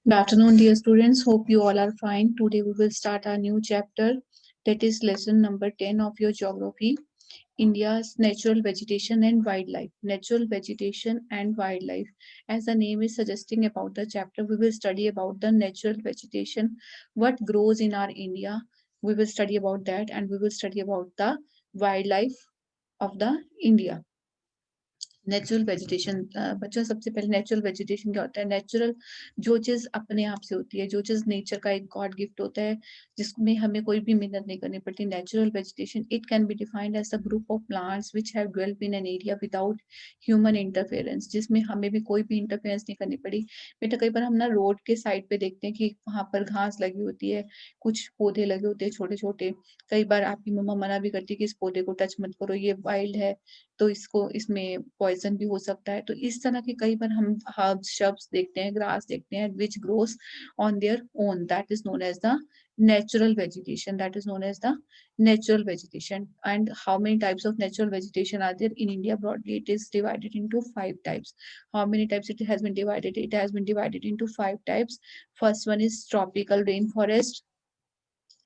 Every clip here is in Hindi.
Good afternoon, dear students. Hope you all are fine. Today we will start our new chapter, that is lesson number 10 of your geography. India's natural vegetation and wildlife. Natural vegetation and wildlife. As the name is suggesting about the chapter, we will study about the natural vegetation, what grows in our India. We will study about that, and we will study about the wildlife of the India. Natural vegetation बच्चों सबसे पहले नेचुरल वेजिटेशन क्या होता है? नेचुरल जो चीज अपने आप से होती है, जो चीज नेचर का एक गॉड गिफ्ट होता है, जिसमें हमें कोई भी मेहनत नहीं करनी पड़ती. Natural vegetation it can be defined as a group of plants which have developed in an area without human interference, जिसमें हमें भी कोई भी इंटरफेरेंस नहीं करनी पड़ी. बेटा कई बार हम ना रोड के साइड पे देखते हैं कि वहां पर घास लगी होती है, कुछ पौधे लगे होते हैं छोटे छोटे. कई बार आपकी मम्मा मना भी करती है कि इस पौधे को टच मत करो, ये वाइल्ड है, तो इसको इसमें पॉइजन भी हो सकता है. तो इस तरह के कई बार हम हर्ब्स शब्स देखते हैं, ग्रास देखते हैं, which grows on their own, that is known as the natural vegetation. That is known as the natural vegetation. And how many types of natural vegetation are there in India? Broadly it is divided into 5 types. How many types it has been divided? It has been divided into 5 types. First one is tropical rainforest.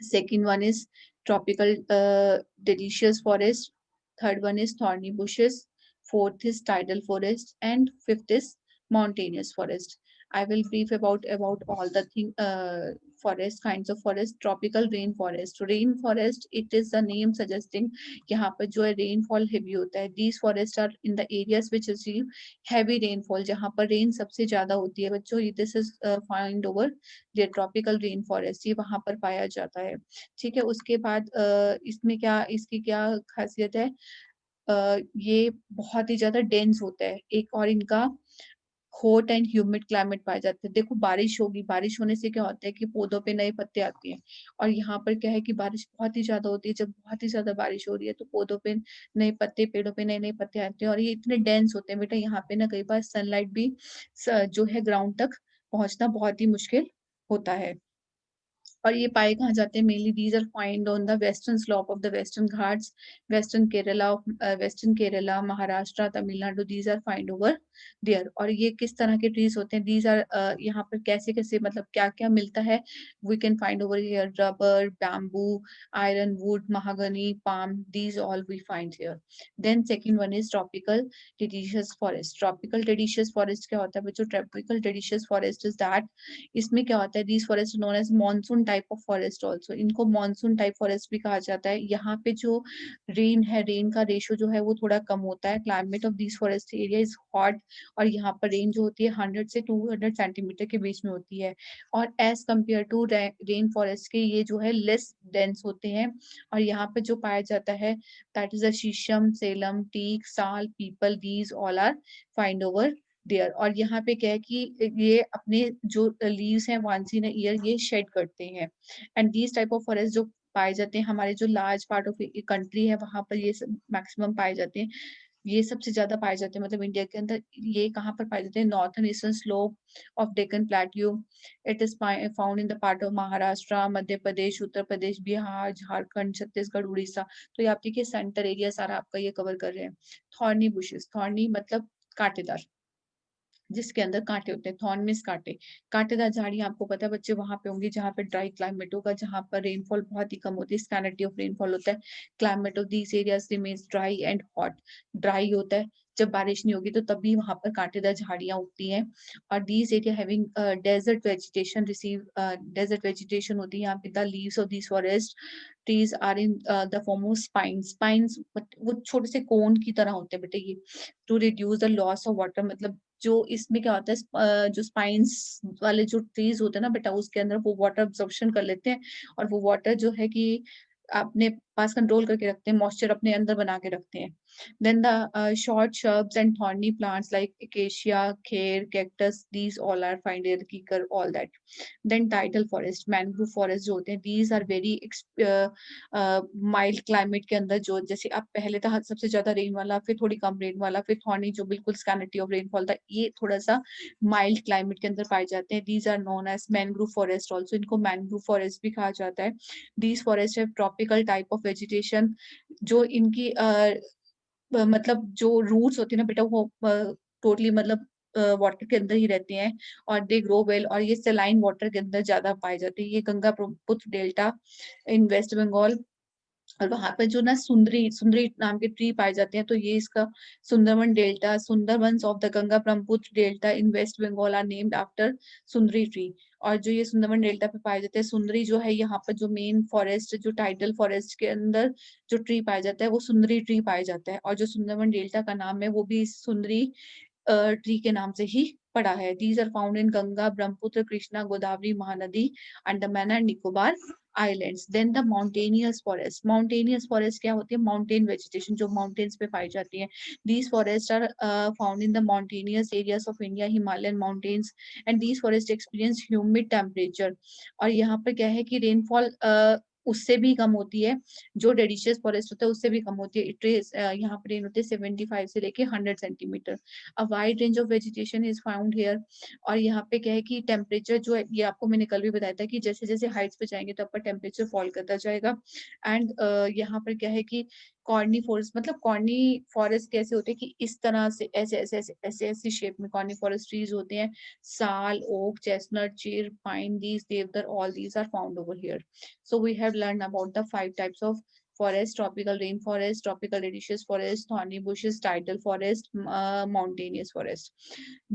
Second one is tropical deciduous forest. Third one is thorny bushes. Fourth is tidal forest, and fifth is mountainous forest. I will brief about all the forest kinds of forest. Tropical rainforest. Rainforest, it is the name suggesting यहाँ पर जो है rainfall heavy होता है. These forests are in the areas which receive heavy rainfall, जहाँ पर rain सबसे ज्यादा होती है बच्चों. this is found over the tropical rainforest. ये वहां पर पाया जाता है. ठीक है. उसके बाद इसमें क्या, इसकी क्या खासियत है? ये बहुत ही ज्यादा डेंस होता है. एक और इनका हॉट एंड ह्यूमिड क्लाइमेट पाया जाता है. देखो बारिश होगी, बारिश होने से क्या होता है कि पौधों पे नए पत्ते आते हैं. और यहाँ पर क्या है कि बारिश बहुत ही ज्यादा होती है. जब बहुत ही ज्यादा बारिश हो रही है तो पौधों पे नए पत्ते, पेड़ों पे नए नए पत्ते आते हैं. और ये इतने डेंस होते हैं बेटा, यहाँ पे ना कई बार सनलाइट भी जो है ग्राउंड तक पहुंचना बहुत ही मुश्किल होता है. और ये पाए कहाँ जाते हैं? Mainly these are find on the western slope of the western Ghats, western Kerala, Maharashtra, Tamil Nadu. These are find over there. और ये किस तरह के ट्रीज होते हैं? दीज आर यहाँ पर कैसे कैसे, मतलब क्या क्या मिलता है? We can find over here rubber, bamboo, iron wood, mahogany, palm. These all we find here. Then second one is tropical deciduous forest. Tropical deciduous forest क्या होता है बच्चों? Tropical deciduous forest is that, इसमें क्या होता है? These forest known as monsoon type of forest also. इनको मॉनसून टाइप फॉरेस्ट भी कहा जाता है. यहाँ पे जो रेन है, रेन का रेशो जो है वो थोड़ा कम होता है. Climate of these forest area is hot. और यहाँ पर रेन जो होती है 100 से 200 सेंटीमीटर के बीच में होती है. और as compare to rain forest के ये जो है लेस डेंस होते हैं. और यहाँ पे जो पाया जाता है दैट इज अ शीशम, सेलम, teak, sal, peepal. These all are find over there. और यहाँ पे क्या है कि ये अपने जो लीव्स हैं वंस इन ईयर ये शेड करते हैं. And these type of forest जो पाए जाते हैं हमारे जो लार्ज पार्ट ऑफ कंट्री है वहां पर ये सब मैक्सिमम पाए जाते हैं. ये सबसे ज्यादा पाए जाते हैं, मतलब इंडिया के अंदर ये कहाँ पर पाए जाते हैं? Northern eastern slope of Deccan plateau. It is found in the part of Maharashtra, Madhya Pradesh, Uttar Pradesh, Bihar, Jharkhand, Chhattisgarh, Orissa. तो ये आप देखिए सेंटर एरिया सारा आपका ये कवर कर रहे हैं. Thorny bushes. थॉर्नी मतलब कांटेदार, जिसके अंदर कांटे होते हैं. थॉर्न मीन्स कांटे. कांटेदार झाड़ियां आपको पता है बच्चे वहां पे होंगी जहां पे ड्राई क्लाइमेट होगा, जहां पर रेनफॉल बहुत ही कम होती है. स्कैनिटी ऑफ रेनफॉल होता है. Climate of these areas remains dry and hot. Dry होता है, जब बारिश नहीं होगी तो तभी वहां पर कांटेदार झाड़ियां उगती हैं. और these area having desert vegetation receive, desert vegetation होती है यहाँ पे. The leaves of these forest trees are in the form of spines. Spines वो छोटे से कोन की तरह होते हैं बेटे ये. To reduce the loss of water, मतलब जो इसमें क्या होता है जो स्पाइंस वाले जो ट्रीज होते हैं ना बेटा, उसके अंदर वो वाटर अब्जॉर्प्शन कर लेते हैं. और वो वाटर जो है कि अपने पास कंट्रोल करके रखते हैं, मॉइस्चर अपने अंदर बना के रखते हैं. Then the short shrubs and thorny plants like acacia, kher, cactus, these all are find here, kikar, all that. Then tidal forest, mangrove forest जो होते हैं, these are very mild climate के अंदर. जो जैसे अब पहले था सबसे ज्यादा रेन वाला, फिर थोड़ी कम रेन वाला, फिर थॉर्नी जो बिल्कुल स्कैनिटी ऑफ रेनफॉल था, ये थोड़ा सा माइल्ड क्लाइमेट के अंदर पाए जाते हैं. These are known as mangrove forest also. इनको मैंग्रोव फॉरेस्ट भी कहा जाता है. These forest have tropical type of vegetation. जो इनकी मतलब जो रूट्स होती है ना बेटा वो टोटली मतलब वाटर के अंदर ही रहते हैं और दे ग्रो वेल, और ये सेलाइन वाटर के अंदर ज्यादा पाए जाते हैं। ये Ganga Brahmaputra delta in West Bengal, और वहां पे जो ना सुंदरी सुंदरी नाम के ट्री पाए जाते हैं, तो ये इसका Sundarban delta, Sundarbans of the Ganga Brahmaputra delta in West Bengal are named after sundari tree. और जो ये सुंदरवन डेल्टा पे पाए जाते हैं, सुंदरी जो है यहाँ पर जो मेन फॉरेस्ट, जो टाइडल फॉरेस्ट के अंदर जो ट्री पाया जाता है वो सुंदरी ट्री पाया जाता है, और जो सुंदरवन डेल्टा का नाम है वो भी सुंदरी ट्री के नाम से ही पड़ा है। These are found in Ganga, Brahmaputra, Krishna, Godavari, Mahanadi, Andaman and Nicobar islands. Then the mountainous forest. Mountainous forest क्या होती है? माउंटेन वेजिटेशन जो माउंटेन्स पे पाई जाती है। These forest are found in the mountainous areas of India, Himalayan mountains, and these forest experience humid temperature. और यहाँ पर क्या है कि रेनफॉल उससे भी कम होती है, जो डेडिशियस फॉरेस्ट होता है उससे भी कम होती है। इट इज यहाँ पर रेन होते हैं 75 से लेके 100 centimetre. A wide range of vegetation is found here. और यहाँ पे क्या है कि टेम्परेचर जो है, ये आपको मैंने कल भी बताया था कि जैसे जैसे हाइट्स पे जाएंगे तो आपका टेम्परेचर फॉल करता जाएगा। एंड यहाँ पर क्या है कि कॉर्नी फॉरेस्ट, मतलब कॉर्नी फॉरेस्ट कैसे होते हैं कि इस तरह से ऐसे ऐसे ऐसे ऐसे ऐसी शेप में कॉर्नी फॉरेस्ट ट्रीज होते हैं। Sal, oak, chestnut, chir, pine, these, deodar, all these are found over here. So we have learned about the 5 types of forest: tropical rainforest, tropical deciduous forest, thorny bushes, tidal forest, mountainous forest.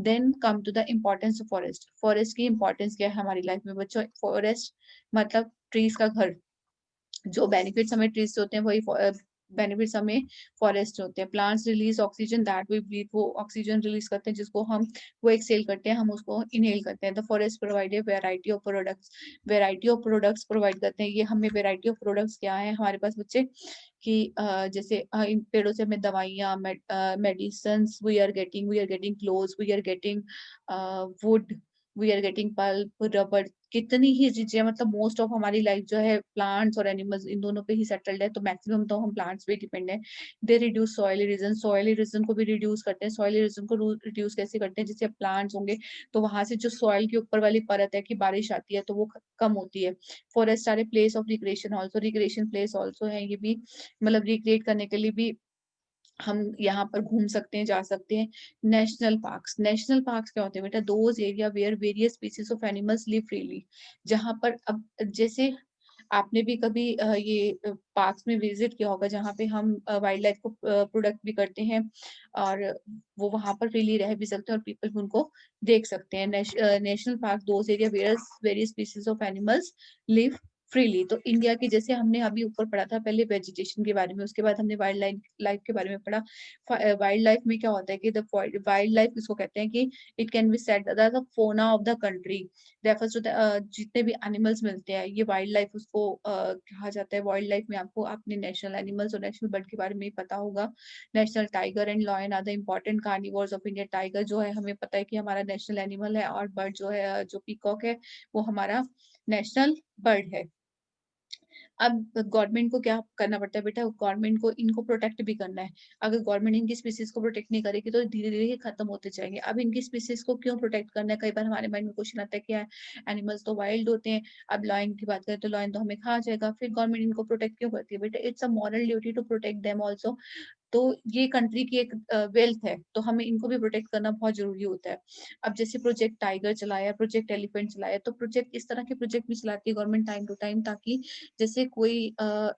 Then come to the importance of forest. Forest की importance क्या है हमारी लाइफ में बच्चों? फॉरेस्ट मतलब ट्रीज का घर। जो बेनिफिट्स हमें ट्रीज से होते हैं वही बेनिफिट्स हमें फॉरेस्ट होते हैं। Plants release oxygen that we breathe, वो ऑक्सीजन रिलीज करते हैं जिसको हम वो एक्सेल करते हैं, हम उसको इनहेल करते हैं। The forest provide a variety of products. Variety of products provide करते हैं। ये हमें वेराइटी ऑफ प्रोडक्ट्स क्या है हमारे पास बच्चे कि जैसे इन पेड़ों से हमें दवाइयाँ, medicine we are getting clothes, we are getting wood, we are getting pulp, rubber, कितनी ही चीजें, मतलब मोस्ट ऑफ हमारी लाइफ जो है प्लांट्स और एनिमल्स इन दोनों पे ही सेटल्ड है, तो मैक्सिमम तो हम प्लांट्स पे डिपेंड है। They reduce soil erosion. Soil erosion को भी रिड्यूस करते हैं। सॉइल इरोजन को रिड्यूस कैसे करते हैं? जैसे प्लांट्स होंगे तो वहां से जो सॉइल के ऊपर वाली परत है कि बारिश आती है तो वो कम होती है। Forest are a place of recreation also. Recreation place also है ये भी, मतलब रिक्रिएट करने के लिए भी हम यहाँ पर घूम सकते हैं, जा सकते हैं। National parks. नेशनल पार्क्स क्या होते हैं बेटा? Those area where various species of animals live freely. जहाँ पर अब जैसे आपने भी कभी ये पार्क्स में विजिट किया होगा जहाँ पे हम वाइल्ड लाइफ को प्रोडक्ट भी करते हैं, और वो वहां पर फ्रीली रह भी सकते हैं और पीपल भी उनको देख सकते हैं। National park those area where various species of animals live freely. तो इंडिया की, जैसे हमने अभी ऊपर पढ़ा था पहले वेजिटेशन के बारे में, उसके बाद हमने वाइल्ड लाइफ लाइफ के बारे में पढ़ा। वाइल्ड लाइफ में क्या होता है कि द वाइल्ड लाइफ इसको कहते हैं कि it can be said the fauna of the country, refers to the जितने भी एनिमल्स मिलते हैं ये वाइल्ड लाइफ उसको कहा जाता है। वाइल्ड लाइफ में आपको अपने नेशनल एनिमल्स और नेशनल बर्ड के बारे में ही पता होगा। National tiger and lion are the important carnivores of India. Tiger जो है हमें पता है कि हमारा नेशनल एनिमल है, और बर्ड जो है जो पीकॉक है वो हमारा नेशनल बर्ड है। अब गवर्नमेंट को क्या करना पड़ता है बेटा? गवर्नमेंट को इनको प्रोटेक्ट भी करना है। अगर गवर्नमेंट इनकी स्पीसीज को प्रोटेक्ट नहीं करेगी तो धीरे धीरे ये खत्म होते जाएंगे। अब इनकी स्पीसीज को क्यों प्रोटेक्ट करना है? कई बार हमारे माइंड में क्वेश्चन आता है कि यार एनिमल्स तो वाइल्ड होते हैं, अब लॉयन की बात करें तो लॉयन तो हमें खा जाएगा, फिर गवर्नमेंट इनको प्रोटेक्ट क्यों करती है? बेटा it's a moral duty to protect them also. तो ये कंट्री की एक वेल्थ है, तो हमें इनको भी प्रोटेक्ट करना बहुत जरूरी होता है। अब जैसे प्रोजेक्ट टाइगर चलाया, प्रोजेक्ट एलिफेंट चलाया, तो प्रोजेक्ट इस तरह के प्रोजेक्ट भी चलाती है गवर्नमेंट टाइम टू टाइम, ताकि जैसे कोई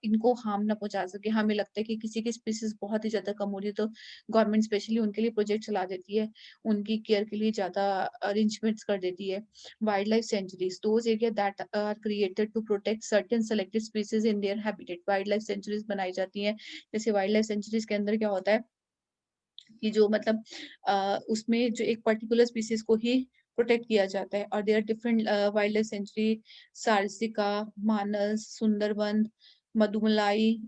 इनको हार्म ना पहुंचा सके। हमें लगता है कि किसी की स्पीसीज बहुत ही ज्यादा कम हो रही है तो गवर्नमेंट स्पेशली उनके लिए प्रोजेक्ट चला देती है, उनकी केयर के लिए ज्यादा अरेंजमेंट्स कर देती है। Wild life sanctuaries those area that are created to protect certain selected species in their habitat. Wild life sanctuaries बनाई जाती हैं। जैसे वाइल्ड लाइफ सेंचुरीज के अंदर क्या होता है कि जो मतलब उसमें जो एक पर्टिकुलर स्पीसीज को ही प्रोटेक्ट किया जाता है, और there different wild life sanctuary: Sariska, Manas, Sundarbans, Mudumalai,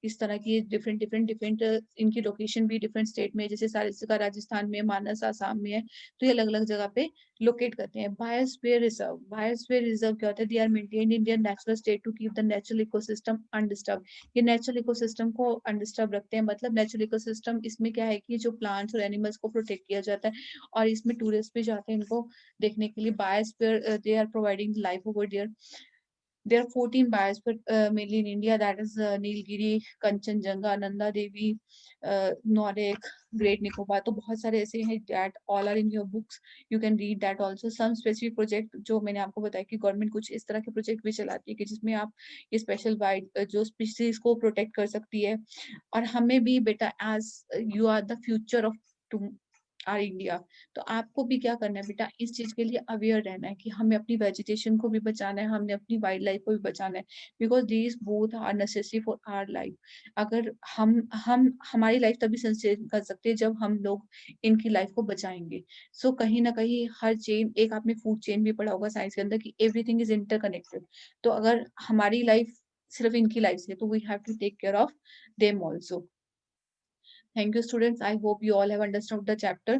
इस तरह की डिफरेंट डिफरेंट डिफरेंट इनकी लोकेशन भी डिफरेंट स्टेट में है। जैसे सारसिका राजस्थान में, मानस आसाम में है, तो ये अलग अलग जगह पे लोकेट करते हैं। Biosphere reserve. बायोस्फीयर रिजर्व क्या होता है? They are maintained in their natural state to keep the natural ecosystem undisturb. ये नेचुरल इकोसिस्टम को अनडिस्टर्ब रखते हैं। मतलब नेचुरल इकोसिस्टम इसमें क्या है कि जो प्लांट्स और एनिमल्स को प्रोटेक्ट किया जाता है, और इसमें टूरिस्ट भी जाते हैं इनको देखने के लिए। Biosphere they are providing life over there. There are 14 biosphere mainly in India, that is Nilgiri, Kanchenjunga, Nanda Devi, Nordic, Great Nicobar. तो बहुत सारे ऐसे हैं that all are in your books. You can read that also. Some specific project जो मैंने आपको बताया कि गवर्नमेंट कुछ इस तरह के प्रोजेक्ट भी चलाती है कि जिसमें आप ये स्पेशल वाइड जो स्पीशीज को प्रोटेक्ट कर सकती है। और हमें भी बेटा, as you are the future of our India, तो आपको भी क्या करना है बेटा, इस चीज के लिए अवेयर रहना है कि हमें अपनी वेजिटेशन को भी बचाना है, हमने अपनी वाइल्ड लाइफ को भी बचाना है, because these both are necessary for our life. अगर हम हमारी लाइफ तभी सस्टेन कर सकते हैं जब हम लोग इनकी लाइफ को बचाएंगे। सो कहीं ना कहीं हर चेन, एक आपने फूड चेन भी पढ़ा होगा साइंस के अंदर कि एवरीथिंग इज इंटरकनेक्टेड। तो अगर हमारी लाइफ सिर्फ इनकी लाइफ से, तो we have to take care of them also. Thank you, students. I hope you all have understood the chapter,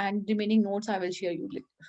and remaining notes I will share you later.